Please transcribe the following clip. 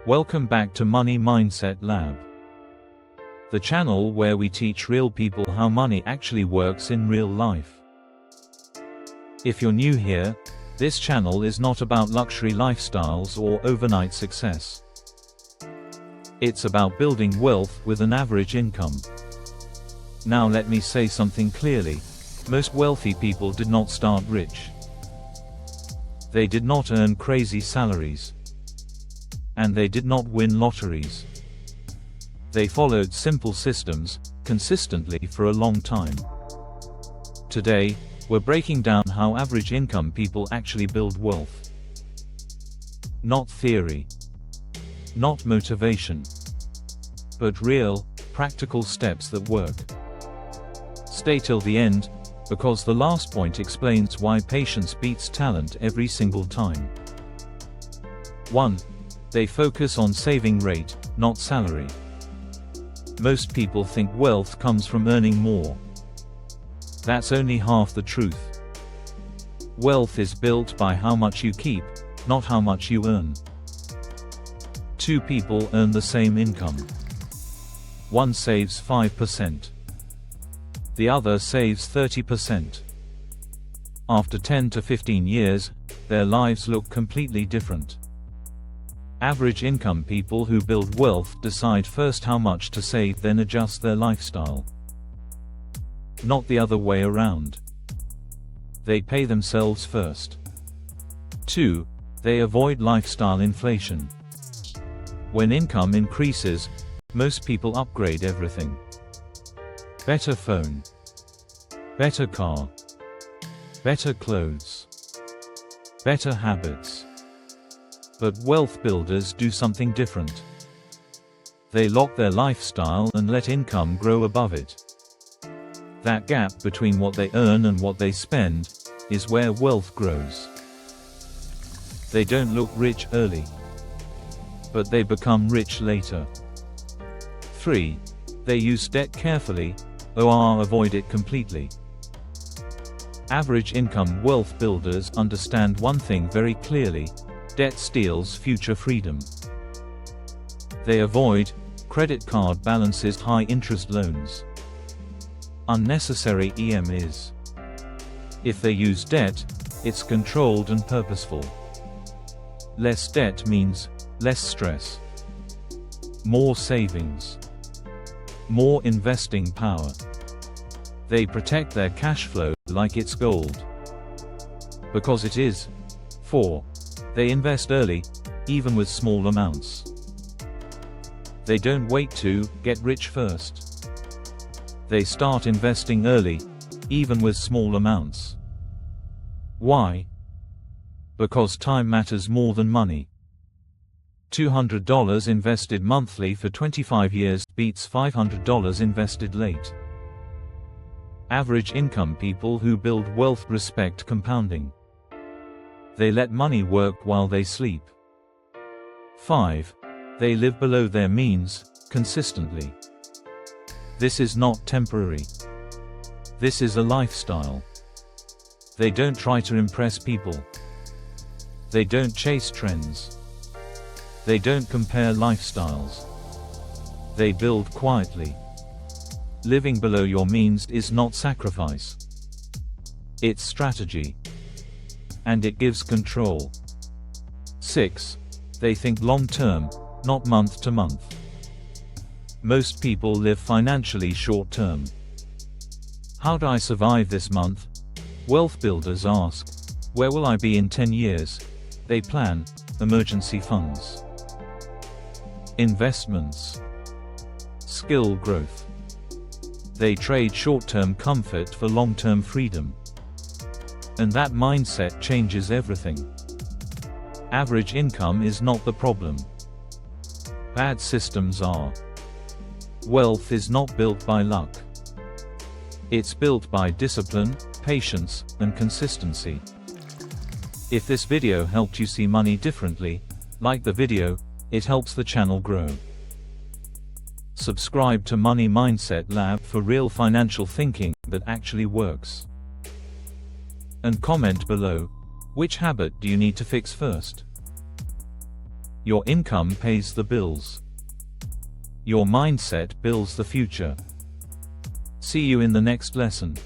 Welcome back to Money Mindset Lab, the channel where we teach real people how money actually works in real life. If you're new here, this channel is not about luxury lifestyles or overnight success. It's about building wealth with an average income. Now let me say something clearly. Most wealthy people did not start rich. They did not earn crazy salaries. And they did not win lotteries. They followed simple systems, consistently for a long time. Today, we're breaking down how average income people actually build wealth. Not theory. Not motivation. But real, practical steps that work. Stay till the end, because the last point explains why patience beats talent every single time. 1. They focus on saving rate, not salary. Most people think wealth comes from earning more. That's only half the truth. Wealth is built by how much you keep, not how much you earn. Two people earn the same income. One saves 5%. The other saves 30%. After 10 to 15 years, their lives look completely different. Average income people who build wealth decide first how much to save, then adjust their lifestyle. Not the other way around. They pay themselves first. 2. They avoid lifestyle inflation. When income increases, most people upgrade everything. Better phone. Better car. Better clothes. Better habits. But wealth builders do something different. They lock their lifestyle and let income grow above it. That gap between what they earn and what they spend is where wealth grows. They don't look rich early, but they become rich later. 3. They use debt carefully, or avoid it completely. Average income wealth builders understand one thing very clearly: debt steals future freedom. They avoid credit card balances, high interest loans, unnecessary EMIs. If they use debt, it's controlled and purposeful. Less debt means less stress, more savings, more investing power. They protect their cash flow like it's gold. Because it is. 4. They invest early, even with small amounts. They don't wait to get rich first. They start investing early, even with small amounts. Why? Because time matters more than money. $200 invested monthly for 25 years beats $500 invested late. Average income people who build wealth respect compounding. They let money work while they sleep. 5. They live below their means, consistently. This is not temporary. This is a lifestyle. They don't try to impress people. They don't chase trends. They don't compare lifestyles. They build quietly. Living below your means is not sacrifice. It's strategy. And it gives control. 6. They think long-term, not month-to-month. Most people live financially short-term. How do I survive this month? Wealth builders ask. Where will I be in 10 years? They plan emergency funds, investments, skill growth. They trade short-term comfort for long-term freedom. And that mindset changes everything. Average income is not the problem. Bad systems are. Wealth is not built by luck. It's built by discipline, patience, and consistency. If this video helped you see money differently, like the video, it helps the channel grow. Subscribe to Money Mindset Lab for real financial thinking that actually works. And comment below, which habit do you need to fix first? Your income pays the bills. Your mindset builds the future. See you in the next lesson.